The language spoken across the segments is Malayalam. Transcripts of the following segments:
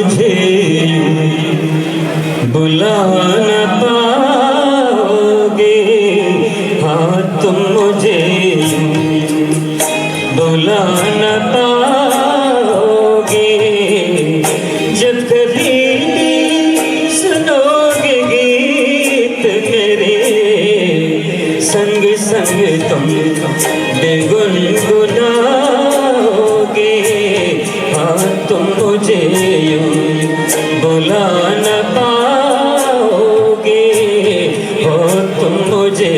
मुझे बुला न पाओगे, हाँ तुम मुझे बुला न पाओगे। जब कभी सुनोगे गीत मेरे, संग संग तुम गुनगुनाओगे, हाँ तुम मुझे बुला न पाओगे, हो तुम मुझे।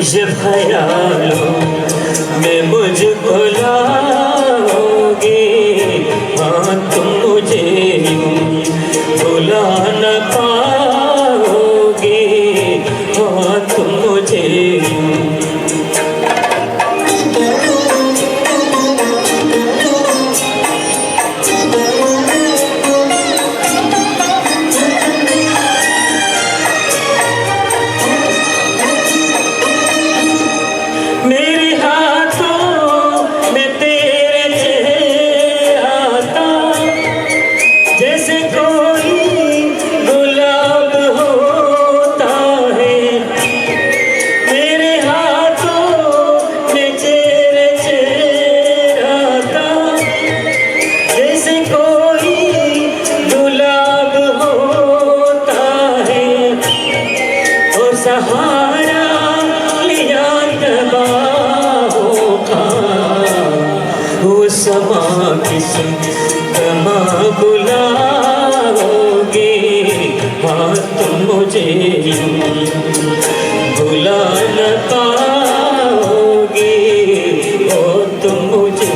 जब ख्यालों में मुझको लाओगे, हाँ तुम मुझे भुला न पाओगे, हाँ तुम मुझे। सहारा लिया तबाहों का, वो समा किस कमा बुलाओगे, हाँ तुम मुझे बुला न पाओगे, ओ तुम मुझे।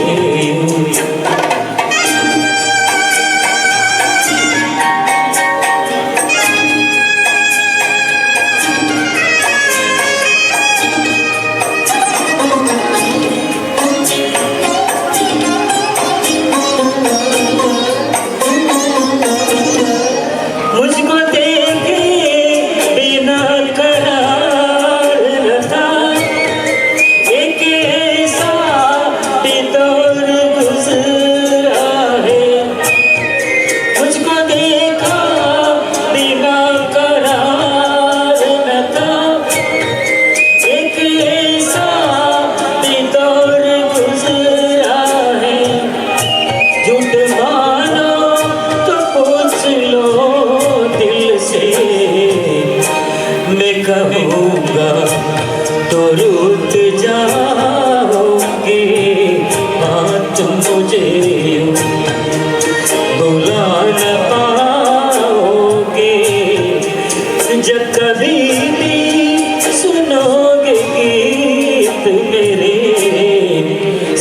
कहूँगा तो रुक जाओगे, हाँ तुम मुझे बुला न पाओगे। जब कभी भी सुनोगे गीत मेरे,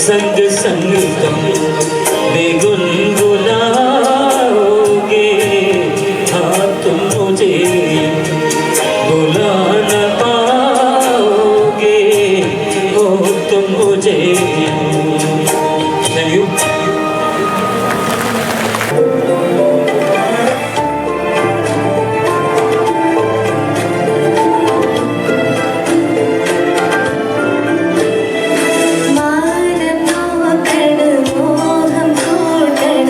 संग संग तुम गुनगुनाओगे, हाँ तुम मुझे बुला न पाओगे, हो तुम मुझे। Thank you. मानम नोकड़ मोहम कोटड़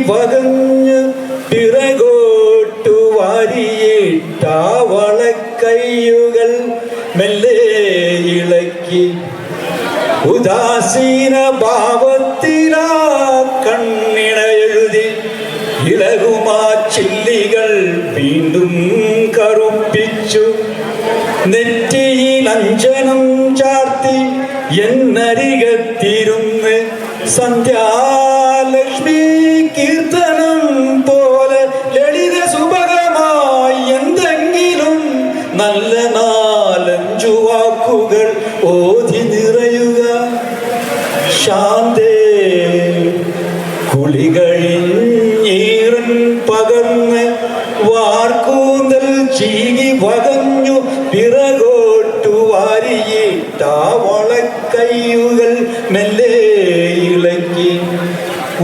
പകഞ്ഞ് പിറകോട്ടു വാരിയിട്ട വളക്കയ്യുകൾ മെല്ലെ ഇളക്കി ഉദാസീന ഭാവത്തിലാ കണ്ണിണ എഴുതി ഇളകുമാ ചില്ലികൾ വീണ്ടും കറുപ്പിച്ചു നെറ്റിയിൽ അഞ്ജനം ചാർത്തി എന്നരികത്തിരുന്ന് സന്ധ്യാലക്ഷ്മി കീർത്തനം പോലെ ലളിത സുഭഗമായി എന്തെങ്കിലും നല്ല നാലഞ്ചു വാക്കുകൾ ഓതി നിറയുക. ശാന്തേ കുളികഴിഞ്ഞീറൻ പകർന്ന് വാർക്കൂന്തൽ ചീകി വകഞ്ഞു പിറകോട്ടു വാരിയിട്ട വളക്കയ്യുകൾ മെല്ലെ ഇളക്കി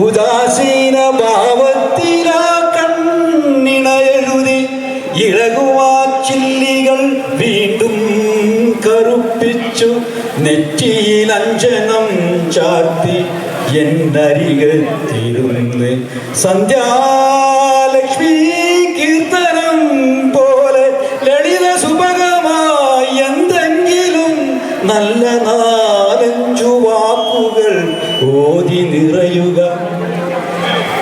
ഉദാസീന ഭാവത്തിലാ കണ്ണിണ എഴുതി ഇളകുവാ ചില്ലികൾ വീണ്ടും കറുപ്പിച്ചു നെറ്റിയിൽ അഞ്ജനം ചാർത്തി എന്നരികത്തിരുന്ന് സന്ധ്യാലക്ഷ്മി കീർത്തനം പോലെ ലളിത സുഭഗമായി എന്തെങ്കിലും നല്ല നാലഞ്ചു വാക്കുകൾ ഓതി നിറയുക.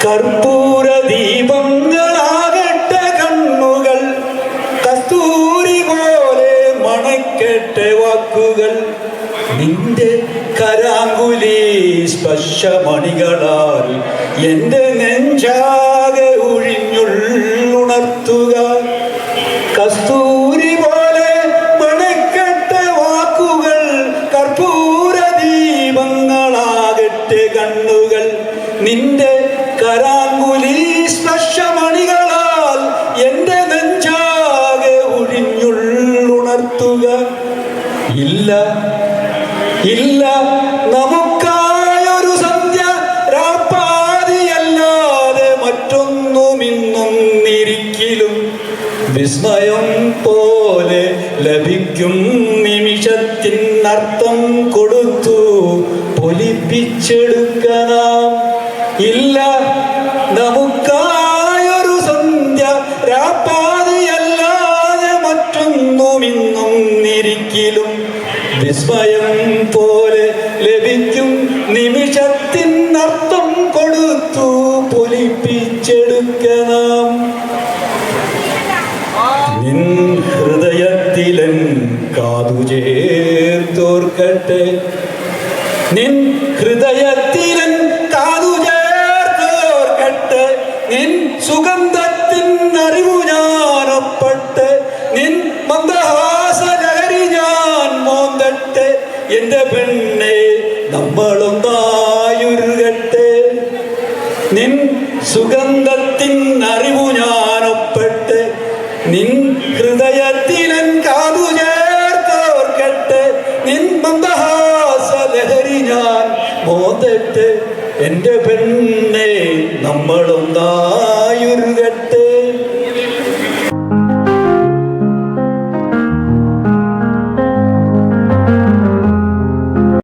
കർപ്പൂര ദീപങ്ങളാകട്ടെ കണ്ണുകൾ കസ്തൂരി പോലെ മണക്കട്ടെ വാക്കുകൾ നിന്റെ കരാങ്കുലി സ്പർശമണികളാൽ എൻ്റെ നെഞ്ചാകെ ഒഴിഞ്ഞുണർത്തുക. കസ്തൂരി പോലെ മണക്കട്ടെ വാക്കുകൾ കർപ്പൂര ദീപങ്ങളാകട്ടെ കണ്ണുകൾ നിന്റെ കരാങ്കുലി സ്പർശമണികളാൽ എൻ്റെ നെഞ്ചാകെ ഒഴിഞ്ഞുണർത്തുക. ഇല്ല ഇല്ല നമുക്കായൊരു സന്ധ്യ രാപ്പാതിയല്ലാതെ മറ്റൊന്നും ഇന്നും ഇരിക്കലും വിസ്മയം പോലെ ലഭിക്കും നിമിഷത്തിനർത്ഥം കൊടുത്തു പൊലിപ്പിച്ചെടുക്കണം. ഇല്ല നമുക്കായൊരു സന്ധ്യ രാപ്പാതിയല്ലാതെ മറ്റൊന്നും ഇന്നും ഇരിക്കലും വിസ്മയം പോലെ ലഭിക്കും നിമിഷത്തിനർത്ഥം കൊടുത്തു പൊലിപ്പിച്ചെടുക്കണം. നിൻ ഹൃദയത്തിലൻ കാതു ചേർത്തോർക്കട്ടെ നിൻ ഹൃദയത്തിലൻ കാതു ചേർത്തോർക്കട്ടെ നിൻ സുഗന്ധത്തിൻ അറിവു ഞാനൊപ്പട്ടെ നിൻ മന്ദഹാസ ലഹരി ഞാൻ മോന്തട്ടെ എൻ്റെ പെണ്ണെ നമ്മളൊന്നായുരുകട്ടെ നിൻ സുഗന്ധത്തിൻ അറിവു ഞാനൊപ്പട്ടെ നിൻ ഹൃദയത്തിലൻ കാതു ചേർത്തോർക്കട്ടെ നിൻ മന്ദഹാസ ലഹരി ഞാൻ മോന്തട്ടെ എൻ്റെ പെണ്ണെ നമ്മളൊന്നായുരുകട്ടെ.